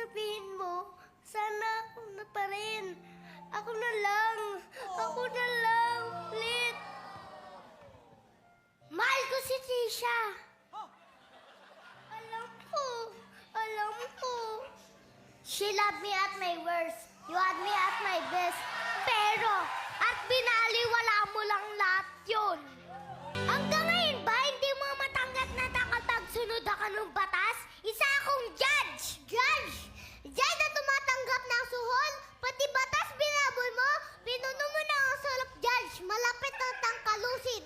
sabihin mo, sana ako na pa rin. Ako na lang. Ako na lang. Ulit. Mahal ko si Trisha. Alam ko. Alam ko. She loved me at my worst. You had me at my best. Pero, at binaliwala mo lang lahat yun. Hanggang ngayon ba, hindi mo matanggap na nakapagsunod ako ng batas? Isa akong judge! Judge! Judge na tumatanggap ng suhol? Pati batas binabol mo? Pinuno mo na ang sulok, judge. Malapit na tangkalusin.